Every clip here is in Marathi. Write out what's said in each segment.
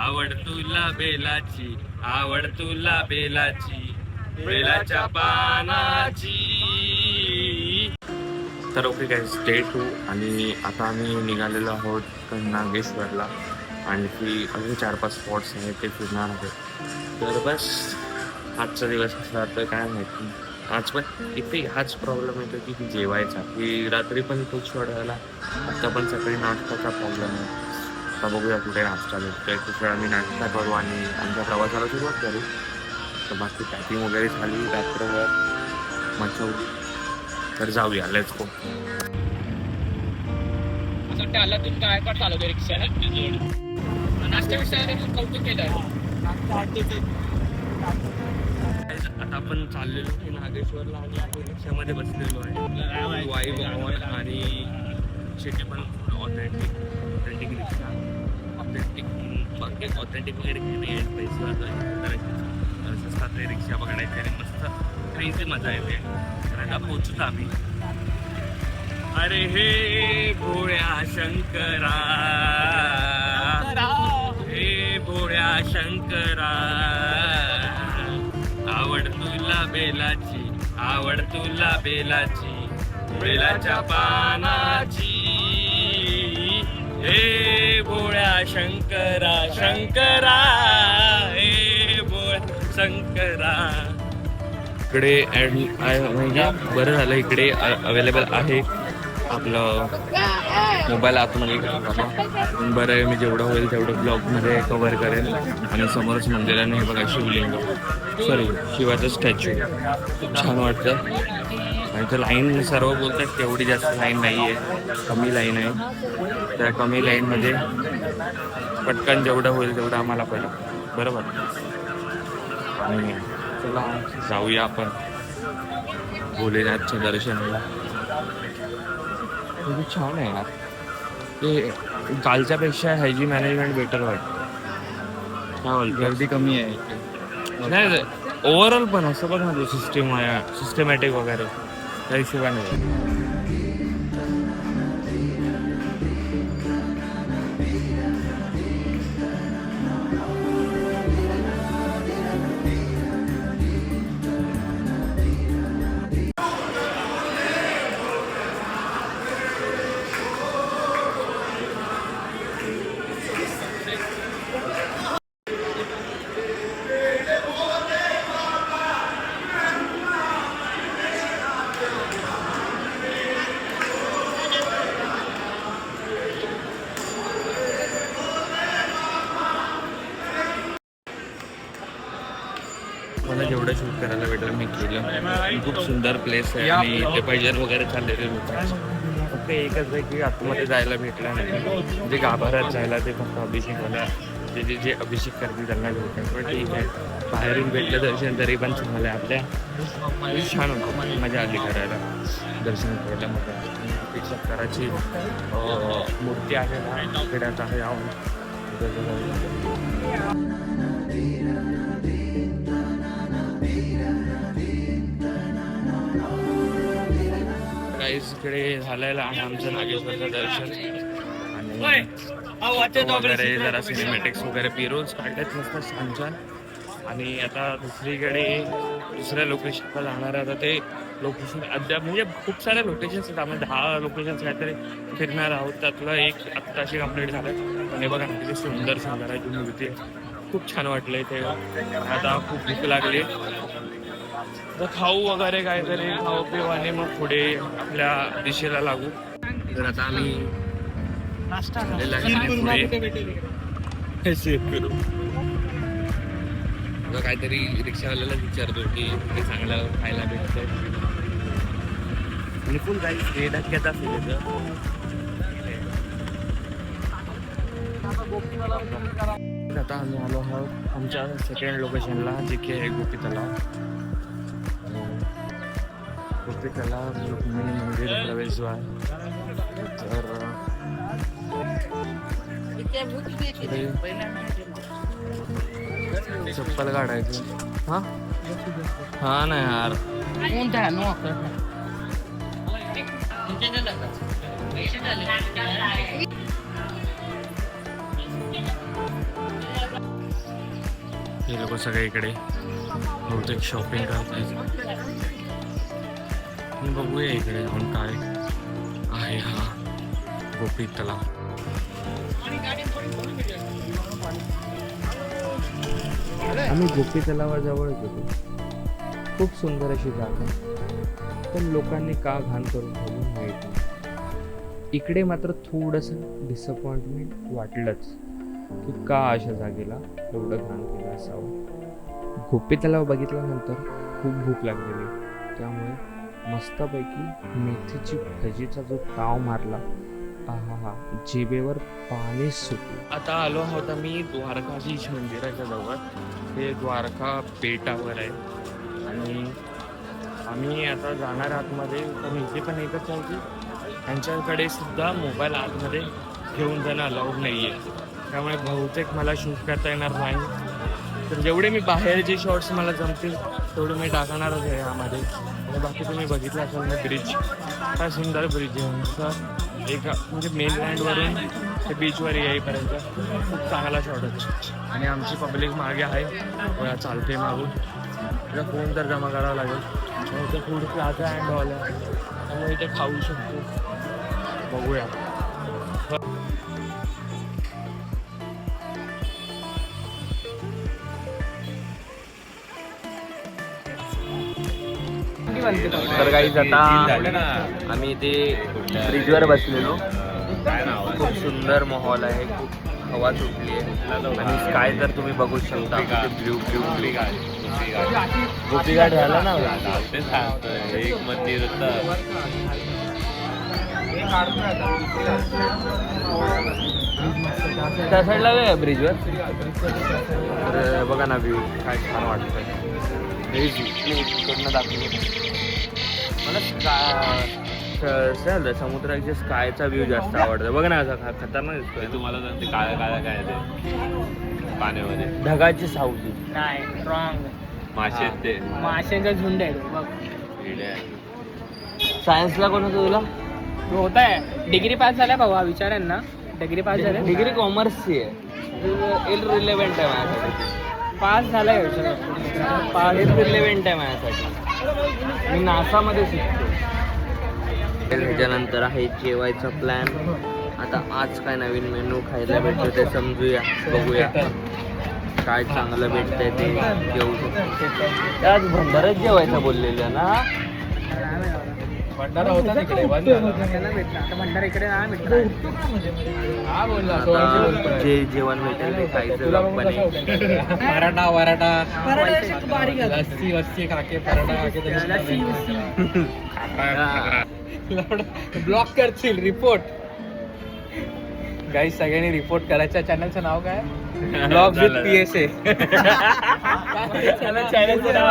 आवड तुला बेलाची, आवड तुला बेलाची, बेलाच्या पानाची. तर ओके गाईज, डे 2 आणि आता आम्ही निघालेलो आहोत नागेश्वरला. आणखी अजून 4-5 स्पॉट्स आहेत ते फिरणार आहेत. तर बस आजचा दिवस कसा तर काय माहिती. आज पण इथे हाच प्रॉब्लेम येतो की जेवायचा, की रात्री पण खूप सोडायला, आत्ता पण सकाळी नाश्त्याचा प्रॉब्लेम आहे. आता बघूया कुठे नाश्ता भेटतोय, कुठे आम्ही नाश्ता करू आणि आमच्या प्रवासाला सुरुवात करू. तर बाकी पॅकिंग वगैरे झाली, रात्रभर मजा होती. तर जाऊया, लेट्स गो. त्याला तुम्ही काय काय चालवतो रिक्षा नाश्ता विषयाने कौतुक केलं. आता आपण चाललेलो आहे नागेश्वरला आणि आपण रिक्षामध्ये बसलेलो आहे. वाई भवन आणि शेती पण ऑथेंटिक रिक्षा, बाकी ऑथेंटिक वगैरे नाही आहे. पैसे वाजवायचे, स्वस्तात रिक्षा बघायची आणि मस्त क्रेझी मजा येते. तर आता पोहोचतो आम्ही. अरे हे भोळ्या शंकरा, हे भोळ्या शंकरा, आवड तुला बेलाची, आवड तुला बेलाची, बेलाच्या पानाची. हे भोळ्या शंकरा, शंकरा, हे भोळ्या शंकरा. इकडे म्हणजे बरं झालं, इकडे अवेलेबल आहे आपलं मोबाईल आतमध्ये. बरं आहे, मी जेवढं होईल तेवढं ब्लॉगमध्ये कव्हर करेन. आणि समोरच मंदिराने हे बघा शिवलिंग, सॉरी शिवाचं स्टॅच्यू, खूप छान वाटतं. आणि तर लाईन सर्व बोलतात तेवढी जास्त लाईन नाही आहे, कमी लाईन आहे. त्या कमी लाईनमध्ये पटकन जेवढं होईल तेवढं आम्हाला पहिलं, बरोबर. आणि चला जाऊया आपण भोलेनाथच्या दर्शनाला. खूप छान आहे यार, ते कालच्यापेक्षा ह्याची मॅनेजमेंट बेटर वाटतं. काय बोलतो, गर्दी कमी आहे. नाही ओव्हरऑल पण असं पण म्हणजे सिस्टम आहे, सिस्टमॅटिक वगैरे त्या हिशोबाने. मला जेवढं शूट करायला भेटलं मी केलं. खूप सुंदर प्लेस आहे आणि ते पैजर वगैरे चाललेले लोक. फक्त एकच आहे की आतमध्ये जायला भेटलं नाही, म्हणजे गाभाऱ्यात जायला ते फक्त अभिषेकाला जे जे अभिषेक करतील त्यांना भेटतात. पण ठीक आहे, बाहेरून भेटलं दर्शन तरी पण चांगलं आहे. आपल्या छान होतं, मजा आली करायला, दर्शन करायला. मग शंकराची मूर्ती आहे ना, खेड्यात आहे. इकडे झालेलं आहे आमचं नागेश्वरचं दर्शन. आणि वगैरे जरा सिनेमॅटिक्स वगैरे पिरोज काढलेत मस्त छान छान. आणि आता दुसऱ्या लोकेशनला जाणार आहे. आता ते लोकेशन अद्याप म्हणजे खूप साऱ्या लोकेशन्स आहेत, आम्ही 10 लोकेशन्स काहीतरी फिरणार आहोत. त्यातलं एक आत्ताशी कंप्लीट झालं. आणि बघा किती सुंदर सुंदर आहे ती मूर्ती, खूप छान वाटलं इथे. आता खूप भूक लागली, तर खाऊ वगैरे काहीतरी खाऊ पिऊ आणि मग पुढे आपल्या दिशेला लागू. तर आता आम्ही करू काहीतरी रिक्षावाल्याला विचारतो की ते चांगलं खायला भेटतंय. आणि फुल काही हे धक्क्यात असेल. आता आम्ही आलो आहोत आमच्या सेकंड लोकेशनला, जे की आहे गोपी तलाव. गोपी तलाव रुक्मिणी मंदिर प्रवेशद्वार. तर चप्पल काढायचं. हा ना यार, हे लोक सगळे इकडे बहुतेक शॉपिंग करतायत. बघूया इकडे जाऊन काय आहे हा गोपी तलाव. आम्ही गोपी तलावाजवळ गेलो. खूप सुंदर अशी जागा, पण लोकांनी का घाण करून ठेवली माहीत नाही. इकडे मात्र थोडंसं डिसअपॉइंटमेंट वाटलंच की का अशा जागेला एवढं घाण केलं असावं. गोपी तलाव बघितल्यानंतर खूप भूक लागलेली, त्यामुळे मस्तपैकी मेथीची भजीचा जो ताव मारला, आहा, जिभेवर पाणी सुटलं. आता आलो आहोत आम्ही द्वारकाधीश मंदिराच्या जवळ. हे द्वारका बेटावर आहे आणि आम्ही आता जाणार आतमध्ये. पण इथे पण एकच आहे की त्यांच्याकडे सुद्धा मोबाईल आतमध्ये घेऊन जाणं अलाउड नाही आहे, त्यामुळे बहुतेक मला शूट करता येणार नाही. तर जेवढे मी बाहेरचे शॉट्स मला जमतील तेवढे मी टाकणारच आहे यामध्ये. आणि बाकी तुम्ही बघितलं असाल ना ब्रिज, काय सुंदर ब्रिज आहे. नुसतं एक म्हणजे मेनलँडवरून ते बीचवर येईपर्यंत खूप चांगला शॉट होतो. आणि आमची पब्लिक मागे आहे, चालते मागून. त्याचा फोन तर जमा करावा लागेल. इथे फूड प्लाझा अँड हॉल आहे, त्यामुळे इथे खाऊ शकतो. बघूया. तर काही आता आम्ही इथे ब्रिजवर बसलेलो. खूप सुंदर माहोल आहे, खूप हवा सुटली आहे आणि स्काय तर तुम्ही बघू शकता. ब्ल्यू ब्ल्यू ब्ल्यू गोपीघाट झाला ना एक मंदिर होतं. त्या साईडला आहे ब्रिजवर. तर बघा ना व्ह्यू काय छान वाटतंय. मला समुद्राच्या स्कायचा व्ह्यू जास्त आवडतो. बघ ना, असा खतरनाक दिसतोय. तुम्हाला ते काळ्या काळ्या काय ते पाण्यामध्ये ढगाची सावली नाही रॉंग. मासे ते माशांचा झुंड आहे बघ. सायन्सला कोण होतं तुला? तू होत आहे डिग्री पास झाल्या भाऊ, विचारेन ना. डिग्री पास झाले. डिग्री कॉमर्सची आहे. इररिलेव्हंट आहे माझ्यासाठी. पास झालाय पास इररिलेव्हंट आहे माझ्यासाठी. मी नासामध्ये शिकतो. त्याच्यानंतर आहे जेवायचा प्लॅन. आता आज काय नवीन मेनू खायला भेटतो ते समजूया, बघूया काय चांगलं भेटतंय ते जेवू शकतो. त्यात भंडारच जेवायचा बोललेलं ना. भंडारा होता तिकडे, आता भंडारा इकडे नाही भेटला. आता जे जेवण भेटेल ते खायचं. पराठा वराठा लस्सी वस्सी खाके पराठा ब्लॉक करतील. रिपोर्ट गाईस, सगळ्यांनी रिपोर्ट करायच्या. चॅनलचं नाव काय? Blog with PSA. चॅनलचं नाव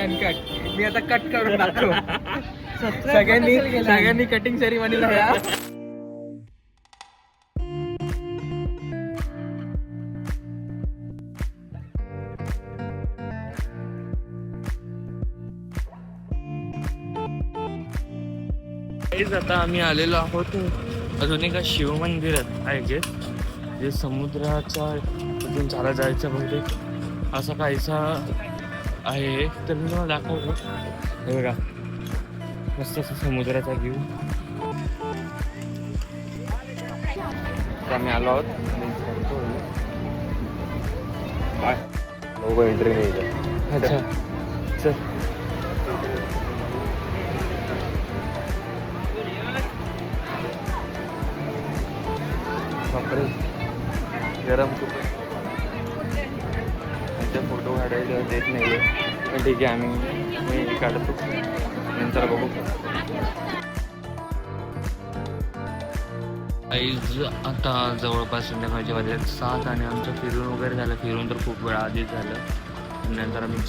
अनकट. मी आता कट करून टाकतो. सगळ्यांनी कटिंग सेरेमनीला या. आता आम्ही आलेलो आहोत अजून एका शिवमंदिरात आहे गे, जे समुद्राच्या अजून चाला जायचं बहुतेक असं काहीसा आहे. तर मी तुम्हाला दाखवतो. हे बघा, मस्त असं समुद्राचा व्ह्यू. आम्ही आलो आहोत. लोक एंट्री नाही. अच्छा चल. बापरे, गरम खूप. त्यांचे फोटो काढायला देत नाही आहे, पण ठीक आहे मी काढतो, नंतर बघू. आता जवळपास संध्याकाळच्या वाजल्यात 7 आणि आमचं फिरून वगैरे झालं. फिरून तर खूप वेळा आधीच झालं. नंतर आम्ही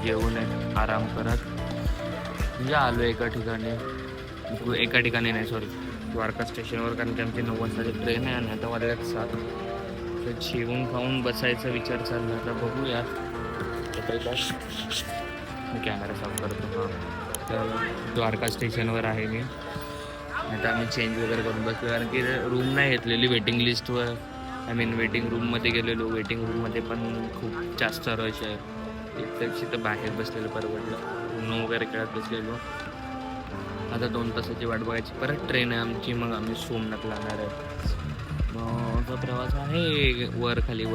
जेवून आराम करत म्हणजे आलो एका ठिकाणी नाही सॉरी, द्वारका स्टेशनवर. कारण की आमची 9 वाजताची ट्रेन आहे आणि आता वाजल्यात 7. तर जेवून खाऊन बसायचा विचार चालला. आता बघूया. कॅमेरा साफ करतो. हां, तर द्वारका स्टेशनवर आहे मी आता आम्ही चेंज वगैरे करून बसलो कारण की रूम नाही घेतलेली वेटिंग लिस्टवर. आय मीन वेटिंग रूममध्ये गेलेलो. वेटिंग रूममध्ये पण खूप जास्त रश आहे. एकपेक्षा तर बाहेर बसलेलं परवडलं. ऊन वगैरे खेळत बसलेलो. आता 2 तासाची वाट बघायची. परत ट्रेन आहे आमची. मग आम्ही सोमनाथला जाणार आहे. मग तो प्रवास आहे वर खाली.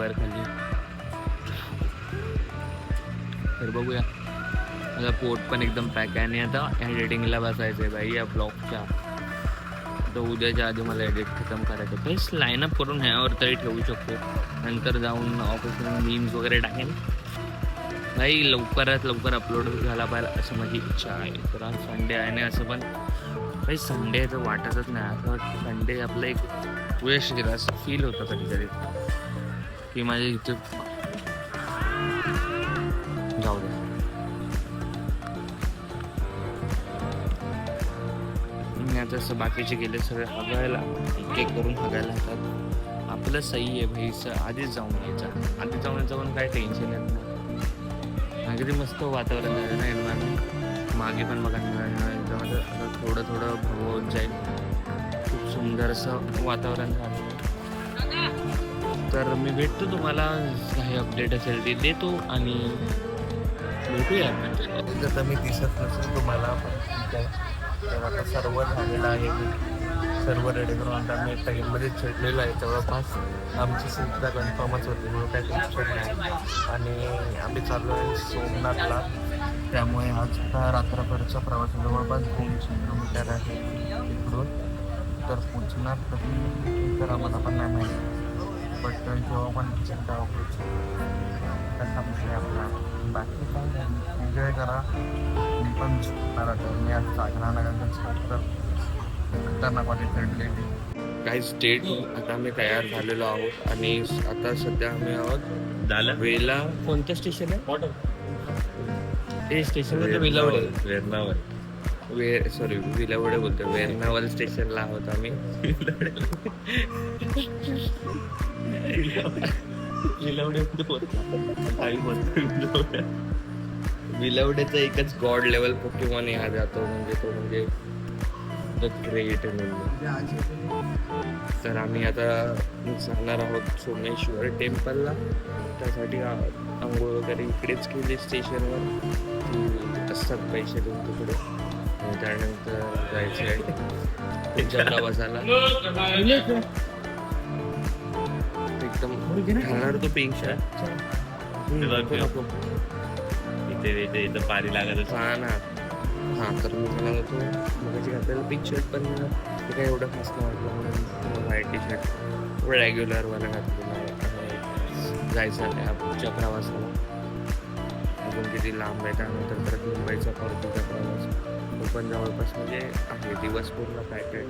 तर बघूया. माझा पोट पण एकदम पॅक आहे आणि आता एडिटिंगला बसायचं आहे बाई या ब्लॉगच्या. तर उद्याच्या आधी मला एडिट खतम करायचं. काहीच लाईनअप करून ह्यावर तरी ठेवू शकतो. नंतर जाऊन ऑफिसमध्ये मीम्स वगैरे टाकेन. भाई लवकरात लवकर अपलोड झाला पाहिजे असं माझी इच्छा आहे. तर आज संडे आहे आणि असं पण काही संडे तर वाटतच नाही. असं वाटतं संडे आपलं एक वेस्ट गेला असं फील होतं कधी कधी की माझ्या इथे जाऊ दे. आता असं बाकीचे गेले सगळे हगायला एक एक करून हगायला येतात. आपलं सही आहे भाई. आधीच जाऊन यायचं. आधी जाऊन काय टेन्शन येत नाही. अगदी मस्त वातावरण झालं ना एन्व्हायरमेंट. मागे पण बघा थोडं होत जाईल. खूप सुंदर असं वातावरण झालं. तर मी भेटतो तुम्हाला. काही अपडेट असेल ते देतो आणि भेटूया. आता मी दिसत नसेल तुम्हाला पण ठीक आहे. तर आता सर्व झालेलं आहे. सर्व रेडी करून आता मी ट्रेनमध्ये चढलेलो आहे. जवळपास आमची सीटला कन्फर्मच होती म्हणून काही टेन्शन नाही. आणि आम्ही चाललो आहे सोमनाथला. त्यामुळे आज आता रात्रभरचा प्रवास जवळपास 200 किलोमीटर आहे इकडून. तर पोचणार कधी तर आम्हाला पण नाही माहिती. बट जेव्हा पण चिंता पोचू तसा विषय आपला. बाकी काय एन्जॉय करा. मी पण झोपणार आता. मी आज जागणार नाही तर खतरनाक चढलेली. काही स्टेट आता आम्ही तयार झालेलो आहोत आणि आता सध्या आम्ही आहोत वेला. कोणतं स्टेशन आहे ते स्टेशन? विलावडे. सॉरी विलावडे बोलतो. वेरणावल स्टेशनला आहोत आम्ही. विलावडेचा एकच गॉड लेवल पोकेमॉन हा जातो म्हणजे द ग्रेट. तर आम्ही आता जाणार आहोत सोमेश्वर टेम्पलला. त्यासाठी आंघोळ वगैरे इकडेच केली स्टेशनवर. असतात पैसे देऊन तिकडे. त्यानंतर जायचं आहे पिक्चरला बसायला. एकदम खाणार तो पिंक शर्ट. इथे पारी लागत हा ना. हां तर मी म्हणाल होतो मगाशी घातलेलं पिंक शर्ट पण ते काही एवढं खास नाही वाटलं म्हणून व्हाईट टी शर्ट रेग्युलरवाला घातलेलं आहे. आणि जायचं आहे पुढच्या प्रवासाला. अजून किती लांब आहे. त्यानंतर परत मुंबईचा परतीचा प्रवास तो पण जवळपास म्हणजे आहे. दिवस पूर्ण पॅक आहे.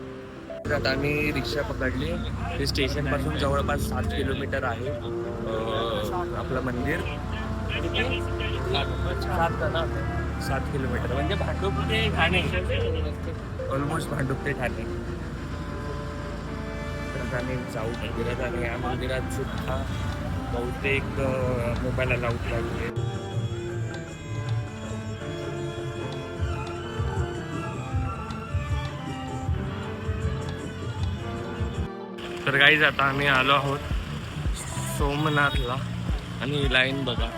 तर आता आम्ही रिक्षा पकडली. ते स्टेशनपासून जवळपास 7 किलोमीटर आहे आपलं मंदिर. 7 किलोमीटर म्हणजे भांडूप ते ठाणे. ऑलमोस्ट भांडूप ते ठाणे. तर आम्ही जाऊ मंदिरात. आणि या मंदिरात सुद्धा बहुतेक मोबाईलला लावून लागले. तर गाईज आता आम्ही आलो आहोत सोमनाथला. आणि लाईन बघा.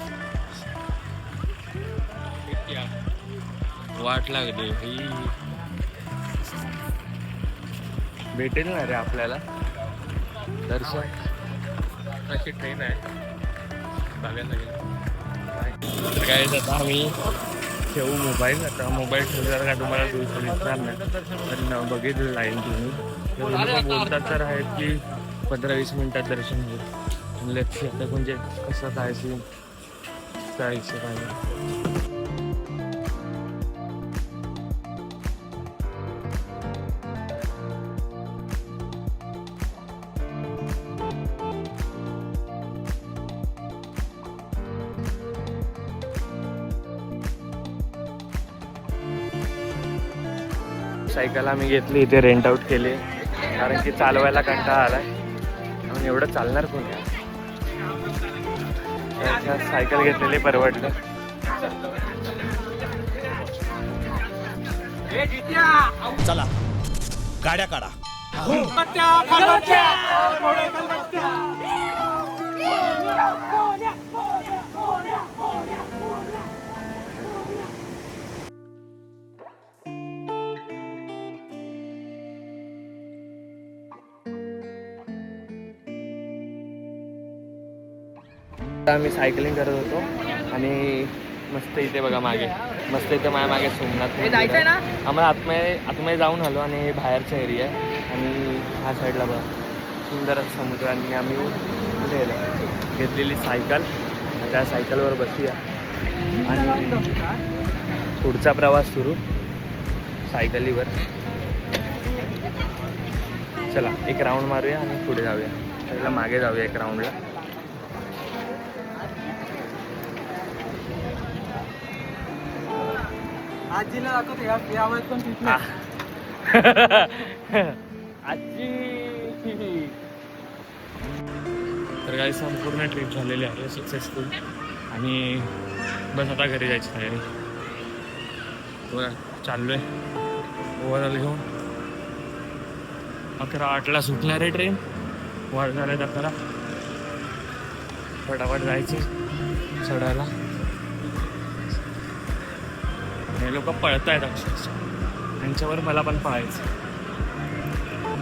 वाट लागली ही. भेटेल ना रे आपल्याला दर्शन. अशी ट्रेन आहे बघायला गेलं. तर काय आता आम्ही ठेवू मोबाईल. आता मोबाईल ठेवल्यावर काय तुम्हाला दिसणार नाही पण बघितलं लाईन तुम्ही. बोलतात तर आहेत की 15-20 मिनिटात दर्शन होईल. लक्ष आता म्हणजे कसं काय सीन काय हिशोबाने. सायकल आम्ही घेतली इथे रेंट आउट केली कारण की चालवायला कंटाळा आलाय म्हणून एवढं चालणार कोणी. सायकल घेतलेली परवडलं. चला गाड्या काढा. आम्ही सायकलिंग करत होतो आणि मस्त इथे बघा मागे मस्त इथे माझ्या मागे सोमनाथ मंदिर आहे. आम्हाला आतमध्ये जाऊन आलो आणि हे बाहेरचा एरिया आहे आणि ह्या साईडला बघा सुंदर असं समुद्र आणि आम्ही कुठे घेतलेली सायकल त्या सायकलवर बसूया आणि पुढचा प्रवास सुरू सायकलीवर. चला एक राऊंड मारूया आणि पुढे जाऊया. पहिला मागे जाऊया एक राऊंडला. आजीला दाखवतो या वयात पण आजी. तर काही संपूर्ण ट्रिप झालेली आहे सक्सेसफुल आणि बस आता घरी जायची तयारी. बघा चाललोय ओव्हरऑल घेऊन. 11:08 सुटणार आहे ट्रेन. वाढ झालं तर खरा फटाफट जायचे चढायला. हे लोक पळत आहेत अक्षरशः यांच्यावर मला पण पळायचं.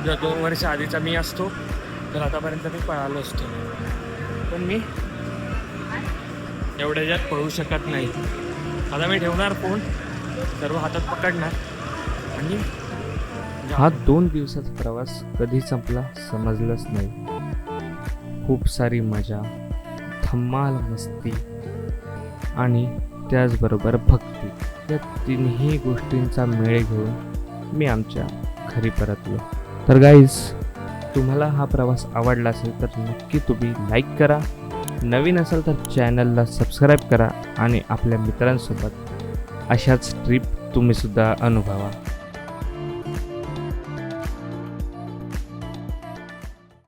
जर 2 वर्ष आधीचा मी असतो तर आतापर्यंत मी पळालो असतो पण मी एवढ्या यात पळू शकत नाही. आता मी ठेवणार फोन सर्व हातात पकडणार आणि हा 2 दिवसाचा प्रवास कधी संपला समजलंच नाही. खूप सारी मजा, धम्माल मस्ती आणि त्याचबरोबर भक्ती या तिन्ही गोष्टींचा मेळ घेऊन मी आमच्या घरी परतलो. तर गाईज तुम्हाला हा प्रवास आवडला असेल तर नक्की तुम्ही लाईक करा. नवीन असेल तर चॅनलला सबस्क्राईब करा आणि आपल्या मित्रांसोबत अशाच ट्रिप तुम्हीसुद्धा अनुभवा.